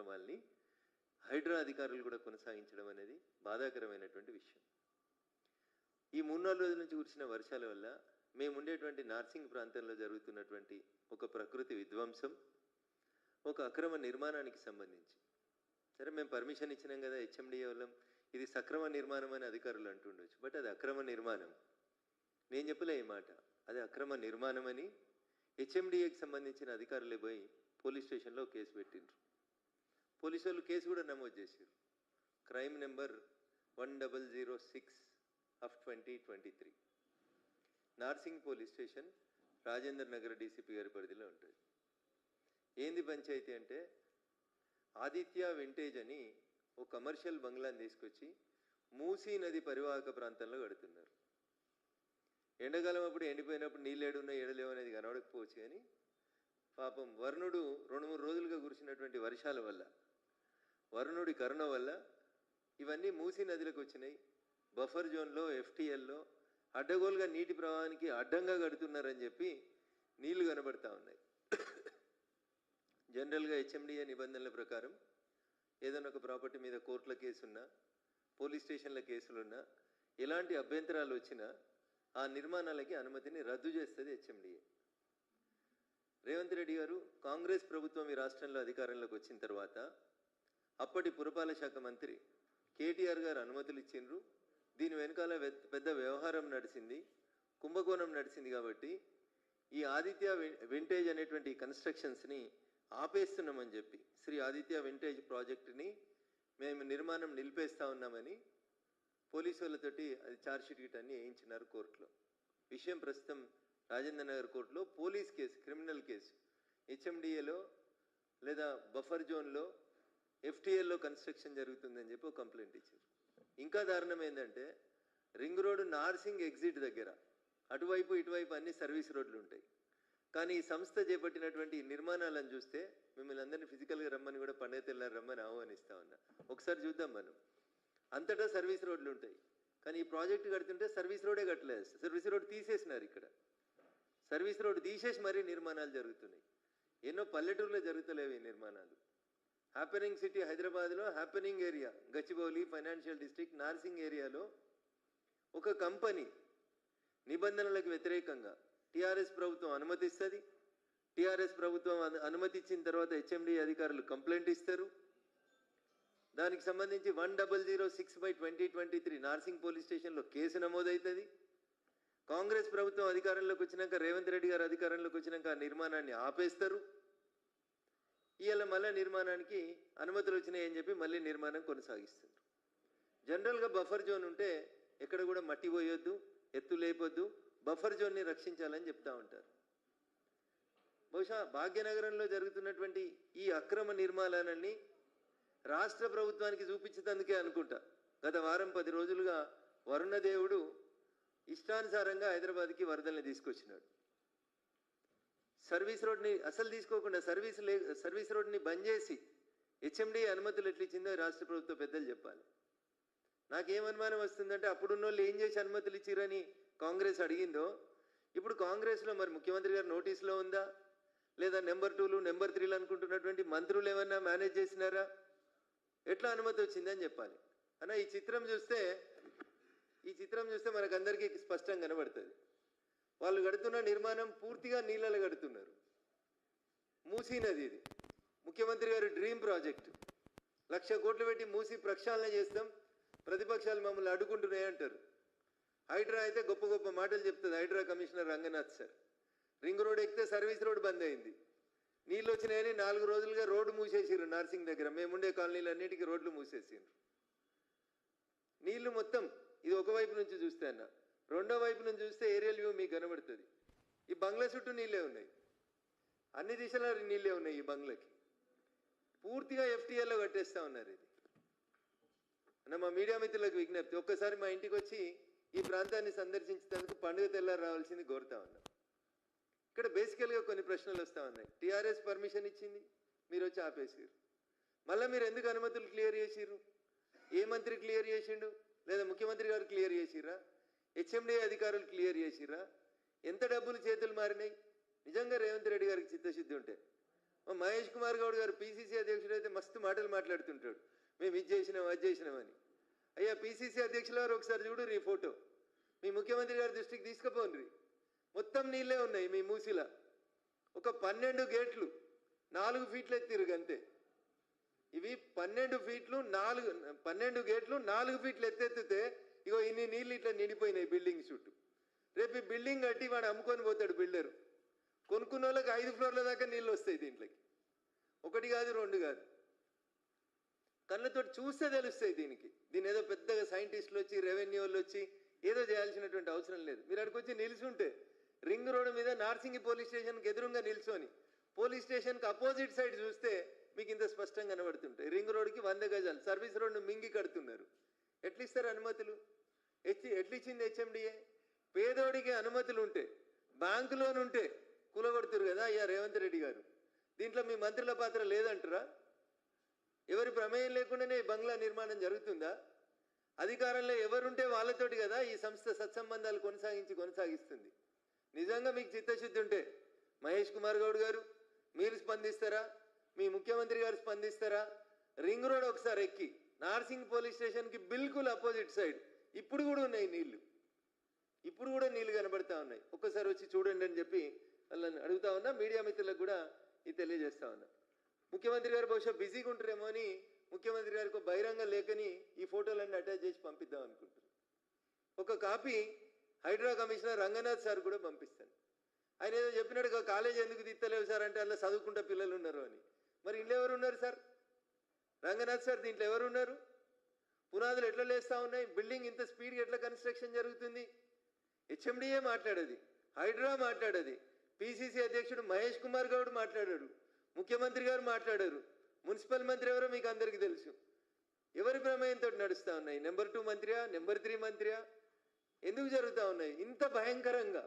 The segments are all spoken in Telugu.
కార్యక్రమాల్ని హైడ్రా అధికారులు కూడా కొనసాగించడం అనేది బాధాకరమైనటువంటి విషయం. ఈ 3-4 రోజుల నుంచి కురిసిన వర్షాల వల్ల మేము ఉండేటువంటి నార్సింగ్ ప్రాంతంలో జరుగుతున్నటువంటి ఒక ప్రకృతి విధ్వంసం, ఒక అక్రమ నిర్మాణానికి సంబంధించి సరే మేము పర్మిషన్ ఇచ్చినాం కదా హెచ్ఎండిఏ వాళ్ళం, ఇది సక్రమ నిర్మాణం అని అధికారులు అంటుండొచ్చు, బట్ అది అక్రమ నిర్మాణం. నేను చెప్పలే ఈ మాట, అది అక్రమ నిర్మాణం అని హెచ్ఎండిఏకి సంబంధించిన అధికారులే పోయి పోలీస్ స్టేషన్లో కేసు పెట్టిండ్రు. పోలీసు వాళ్ళు కేసు కూడా నమోదు చేశారు. Crime number 1006/2023. Narsingi police station Rajendra Nagar DCP గారి పరిధిలో ఉంటుంది. ఏంది పంచాయతీ అంటే ఆదిత్య వింటేజ్ అని ఒక కమర్షియల్ బంగ్లాని తీసుకొచ్చి మూసీ నది పరివాహక ప్రాంతంలో కడుతున్నారు. ఎండాకాలం అప్పుడు ఎండిపోయినప్పుడు నీళ్ళు ఏడున్నా ఏడలేవు అనేది కనబడకపోవచ్చు, కానీ పాపం వరుణుడు 2-3 రోజులుగా కురిసినటువంటి వర్షాల వల్ల, వరుణుడి కరుణ వల్ల ఇవన్నీ మూసీ నదిలోకి వచ్చినాయి. బఫర్ జోన్లో ఎఫ్టీఎల్లో అడ్డగోలుగా నీటి ప్రవాహానికి అడ్డంగా కడుతున్నారని చెప్పి నీళ్లు కనబడతా ఉన్నాయి. జనరల్గా హెచ్ఎండిఏ నిబంధనల ప్రకారం ఏదైనా ఒక ప్రాపర్టీ మీద కోర్టుల కేసున్నా, పోలీస్ స్టేషన్ల కేసులున్నా, ఎలాంటి అభ్యంతరాలు వచ్చినా ఆ నిర్మాణాలకి అనుమతిని రద్దు చేస్తుంది హెచ్ఎండిఏ. రేవంత్ రెడ్డి గారు కాంగ్రెస్ ప్రభుత్వం ఈ రాష్ట్రంలో అధికారంలోకి వచ్చిన తర్వాత అప్పటి పురపాలక శాఖ మంత్రి కేటీఆర్ గారు అనుమతులు ఇచ్చిండ్రు. దీని వెనకాల పెద్ద వ్యవహారం నడిచింది, కుంభకోణం నడిచింది. కాబట్టి ఈ ఆదిత్య వింటేజ్ అనేటువంటి కన్స్ట్రక్షన్స్ని ఆపేస్తున్నామని చెప్పి శ్రీ ఆదిత్య వింటేజ్ ప్రాజెక్టుని మేము నిర్మాణం నిలిపేస్తా ఉన్నామని పోలీసు వాళ్ళతోటి అది ఛార్జ్షీట్ గిట్ అన్ని వేయించినారు కోర్టులో. విషయం ప్రస్తుతం రాజేంద్ర నగర్ కోర్టులో పోలీస్ కేసు, క్రిమినల్ కేసు, హెచ్ఎండిఏలో లేదా బఫర్ జోన్లో ఎఫ్టీఎల్లో కన్స్ట్రక్షన్ జరుగుతుందని చెప్పి ఒక కంప్లైంట్ ఇచ్చారు. ఇంకా దారుణం ఏంటంటే రింగ్ రోడ్డు నార్సింగ్ ఎగ్జిట్ దగ్గర అటువైపు ఇటువైపు అన్ని సర్వీస్ రోడ్లు ఉంటాయి. కానీ ఈ సంస్థ చేపట్టినటువంటి నిర్మాణాలను చూస్తే మిమ్మల్ని అందరినీ ఫిజికల్గా రమ్మని కూడా పండుగ తెల్లారు రమ్మని ఆహ్వానిస్తా ఉన్నా. ఒకసారి చూద్దాం. మనం అంతటా సర్వీస్ రోడ్లు ఉంటాయి, కానీ ఈ ప్రాజెక్టు కడుతుంటే సర్వీస్ రోడే కట్టలేదు. సర్వీస్ రోడ్ తీసేసినారు. ఇక్కడ సర్వీస్ రోడ్ తీసేసి మరీ నిర్మాణాలు జరుగుతున్నాయి. ఎన్నో పల్లెటూరులో జరుగుతలేవు ఈ నిర్మాణాలు. హ్యాపెనింగ్ సిటీ హైదరాబాద్లో happening area, Gachibowli financial district Narsingi ఏరియాలో ఒక కంపెనీ నిబంధనలకు వ్యతిరేకంగా టీఆర్ఎస్ ప్రభుత్వం అనుమతిస్తుంది. టీఆర్ఎస్ ప్రభుత్వం అనుమతి ఇచ్చిన తర్వాత హెచ్ఎండిఏ అధికారులు కంప్లైంట్ ఇస్తారు. దానికి సంబంధించి 1006/2023 నార్సింగ్ పోలీస్ స్టేషన్లో కేసు నమోదవుతుంది. కాంగ్రెస్ ప్రభుత్వం అధికారంలోకి వచ్చినాక, రేవంత్ రెడ్డి గారు అధికారంలోకి వచ్చినాక ఆ నిర్మాణాన్ని ఆపేస్తారు. ఇవాళ మళ్ళీ నిర్మాణానికి అనుమతులు వచ్చినాయని చెప్పి మళ్ళీ నిర్మాణం కొనసాగిస్తారు. జనరల్గా బఫర్ జోన్ ఉంటే ఎక్కడ కూడా మట్టి పోయొద్దు, ఎత్తు లేపొద్దు, బఫర్ జోన్ని రక్షించాలని చెప్తా ఉంటారు. బహుశా భాగ్యనగరంలో జరుగుతున్నటువంటి ఈ అక్రమ నిర్మాణాలన్నీ రాష్ట్ర ప్రభుత్వానికి చూపించేందుకే అనుకుంటా గత వారం 10 రోజులుగా వరుణదేవుడు ఇష్టానుసారంగా హైదరాబాద్కి వరదల్ని తీసుకొచ్చినాడు. సర్వీస్ రోడ్ని అసలు తీసుకోకుండా సర్వీస్ రోడ్ని బంద్ చేసి హెచ్ఎండిఏ అనుమతులు ఎట్లిచ్చిందో రాష్ట్ర ప్రభుత్వ పెద్దలు చెప్పాలి. నాకేమనుమానం వస్తుందంటే అప్పుడున్న వాళ్ళు ఏం చేసి అనుమతులు ఇచ్చిరని కాంగ్రెస్ అడిగిందో, ఇప్పుడు కాంగ్రెస్లో మరి ముఖ్యమంత్రి గారు నోటీసులో ఉందా, లేదా నెంబర్ 2లు నెంబర్ 3లు అనుకుంటున్నటువంటి మంత్రులు ఏమన్నా మేనేజ్ చేసినారా, ఎట్లా అనుమతి వచ్చిందని చెప్పాలి. అన్న ఈ చిత్రం చూస్తే మనకందరికీ స్పష్టంగా కనబడుతుంది. వాళ్ళు కడుతున్న నిర్మాణం పూర్తిగా నీళ్ళలో కడుతున్నారు. మూసీ నది ఇది ముఖ్యమంత్రి గారి డ్రీమ్ ప్రాజెక్టు. 1,00,000 కోట్లు పెట్టి మూసీ ప్రక్షాళన చేస్తాం, ప్రతిపక్షాలు మమ్మల్ని అడ్డుకుంటున్నాయి అంటారు. హైడ్రా అయితే గొప్ప గొప్ప మాటలు చెప్తుంది Hydraa commissioner Ranganath sir. Ring road ఎక్కితే సర్వీస్ రోడ్ బంద్ అయింది. నీళ్ళు వచ్చినాయని 4 రోజులుగా రోడ్డు మూసేసిర్రు. నార్సింగ్ దగ్గర మేముండే కాలనీలు అన్నిటికీ రోడ్లు మూసేసిండ్రు. నీళ్లు మొత్తం ఇది ఒకవైపు నుంచి చూస్తే అన్న, రెండో వైపు నుంచి చూస్తే ఏరియల్ వ్యూ మీకు కనబడుతుంది. ఈ బంగ్లా చుట్టూ నీళ్ళే ఉన్నాయి, అన్ని దిశలో నీళ్ళే ఉన్నాయి. ఈ బంగ్లాకి పూర్తిగా ఎఫ్టీఎల్లో కట్టేస్తూ ఉన్నారు. ఇది అన్న మా మీడియా మిత్రులకు విజ్ఞప్తి, ఒక్కసారి మా ఇంటికి వచ్చి ఈ ప్రాంతాన్ని సందర్శించేందుకు పండుగ తెల్లారు రావాల్సింది కోరుతా ఉన్నాం. ఇక్కడ బేసికల్గా కొన్ని ప్రశ్నలు వస్తూ ఉన్నాయి. టీఆర్ఎస్ పర్మిషన్ ఇచ్చింది, మీరు వచ్చి ఆపేసారు. మళ్ళీ మీరు ఎందుకు అనుమతులు క్లియర్ చేసిర్రు? ఏ మంత్రి క్లియర్ చేసిండు? లేదా ముఖ్యమంత్రి గారు క్లియర్ చేసిర్రా? హెచ్ఎండిఏ అధికారులు క్లియర్ చేసిర్రా? ఎంత డబ్బులు చేతులు మారినాయి? నిజంగా రేవంత్ రెడ్డి గారికి చిత్తశుద్ధి ఉంటే మహేష్ కుమార్ గౌడ్ గారు పిసిసి అధ్యక్షుడు అయితే మస్తు మాటలు మాట్లాడుతుంటాడు, మేము ఇది చేసినాం అది చేసినామని. అయ్యా పిసిసి అధ్యక్షుల వారు ఒకసారి చూడు ఈ ఫోటో, మీ ముఖ్యమంత్రి గారి దృష్టికి తీసుకుపోండి. మొత్తం నీళ్ళే ఉన్నాయి మీ మూసిలా. ఒక 12 గేట్లు 4 ఫీట్లు ఎత్తిరు అంతే. ఇవి 12 ఫీట్లు 12 గేట్లు 4 ఫీట్లు ఎత్తెత్తితే ఇగో ఇన్ని నీళ్ళు ఇట్లా నిండిపోయినాయి బిల్డింగ్ చుట్టూ. రేపు ఈ బిల్డింగ్ కట్టి వాడు అమ్ముకొని పోతాడు బిల్డరు. కొనుక్కున్న వాళ్ళకి 5 ఫ్లోర్ల దాకా నీళ్ళు వస్తాయి దీంట్లోకి. 1 కాదు 2 కాదు, కళ్ళతో చూస్తే తెలుస్తాయి దీనికి. దీని ఏదో పెద్దగా సైంటిస్టులు వచ్చి రెవెన్యూ వాళ్ళు వచ్చి ఏదో చేయాల్సినటువంటి అవసరం లేదు. మీరు అక్కడికి వచ్చి నిల్చుంటే రింగ్ రోడ్డు మీద నార్సింగి పోలీస్ స్టేషన్కి ఎదురుగా నిల్చొని పోలీస్ స్టేషన్కి అపోజిట్ సైడ్ చూస్తే మీకు ఇంత స్పష్టంగా కనబడుతుంటాయి. రింగ్ రోడ్డుకి 100 గజాలు సర్వీస్ రోడ్ను మింగి కడుతున్నారు. ఎట్లిస్తారు అనుమతులు? ఎట్లిచ్చింది హెచ్ఎండిఏ? పేదోడికి అనుమతులు ఉంటే, బ్యాంకు లోన్ ఉంటే కూలగొడుతురు కదా అయ్యా రేవంత్ రెడ్డి గారు. దీంట్లో మీ మంత్రుల పాత్ర లేదంటారా? ఎవరి ప్రమేయం లేకుండానే బంగ్లా నిర్మాణం జరుగుతుందా? అధికారంలో ఎవరుంటే వాళ్ళతోటి కదా ఈ సంస్థ సత్సంబంధాలు కొనసాగిస్తుంది. నిజంగా మీకు చిత్తశుద్ధి ఉంటే మహేష్ కుమార్ గౌడ్ గారు మీరు స్పందిస్తారా? మీ ముఖ్యమంత్రి గారు స్పందిస్తారా? రింగ్ రోడ్ ఒకసారి ఎక్కి నార్సింగ్ పోలీస్ స్టేషన్కి బిల్కుల్ అపోజిట్ సైడ్ ఇప్పుడు కూడా ఉన్నాయి నీళ్లు, ఇప్పుడు కూడా నీళ్లు కనబడతా ఉన్నాయి. ఒక్కసారి వచ్చి చూడండి అని చెప్పి వాళ్ళని అడుగుతా ఉన్నా. మీడియా మిత్రులకు కూడా ఇది తెలియజేస్తా ఉన్నా. ముఖ్యమంత్రి గారు బహుశా బిజీగా ఉంటారేమో అని ముఖ్యమంత్రి గారికి బహిరంగ లేఖని ఈ ఫోటోలన్నీ అటాచ్ చేసి పంపిద్దాం అనుకుంటారు. ఒక copy Hydraa commissioner Ranganath sir కూడా పంపిస్తాను. ఆయన ఏదో చెప్పినట్టుగా కాలేజ్ ఎందుకు తీస్తలేవు సార్ అంటే అందులో చదువుకుంటా పిల్లలు ఉన్నారు అని. మరి ఇంట్లో ఎవరు ఉన్నారు సార్? రంగనాథ్ సార్ దీంట్లో ఎవరు ఉన్నారు? పునాదులు ఎట్లా లేస్తూ ఉన్నాయి? బిల్డింగ్ ఇంత స్పీడ్గా ఎట్లా కన్స్ట్రక్షన్ జరుగుతుంది? హెచ్ఎండిఏ మాట్లాడేది, హైడ్రా మాట్లాడేది, పిసిసి అధ్యక్షుడు మహేష్ కుమార్ గౌడ్ మాట్లాడాడు, ముఖ్యమంత్రి గారు మాట్లాడారు, మున్సిపల్ మంత్రి ఎవరో మీకు అందరికీ తెలుసు. ఎవరి ప్రమేయంతో నడుస్తూ ఉన్నాయి? నెంబర్ 2 మంత్రియా, నెంబర్ 3 మంత్రియా? ఎందుకు జరుగుతూ ఉన్నాయి ఇంత భయంకరంగా?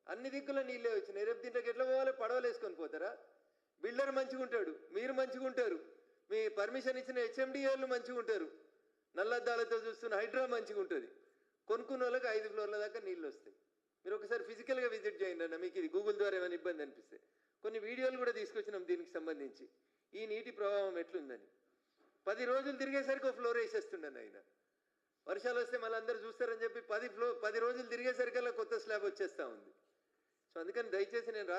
అన్ని దిక్కుల నీళ్ళే వచ్చినాయి. రేపు దీంట్లోకి ఎట్లా పోవాలి? పడవలు వేసుకొని పోతారా? బిల్డర్ మంచిగా ఉంటాడు, మీరు మంచిగా ఉంటారు, మీ పర్మిషన్ ఇచ్చిన హెచ్ఎండిఏలు మంచిగా ఉంటారు, నల్లద్దాలతో చూస్తున్న హైడ్రా మంచిగా ఉంటుంది, కొనుక్కున్న వాళ్ళకి 5 ఫ్లోర్ల దాకా నీళ్ళు వస్తాయి. మీరు ఒకసారి ఫిజికల్గా విజిట్ చేయండి అన్న, మీకు ఇది గూగుల్ ద్వారా ఏమైనా ఇబ్బంది అనిపిస్తే. కొన్ని వీడియోలు కూడా తీసుకొచ్చినాం దీనికి సంబంధించి, ఈ నీటి ప్రభావం ఎట్లుందని. 10 రోజులు తిరిగేసరికి ఒక ఫ్లోర్ వేసేస్తుండను ఆయన. వర్షాలు వస్తే మళ్ళీ అందరూ చూస్తారని చెప్పి 10 రోజులు తిరిగేసరికల్లా కొత్త స్లాబ్ వచ్చేస్తూ ఉంది. సో అందుకని దయచేసి నేను రాష్ట్ర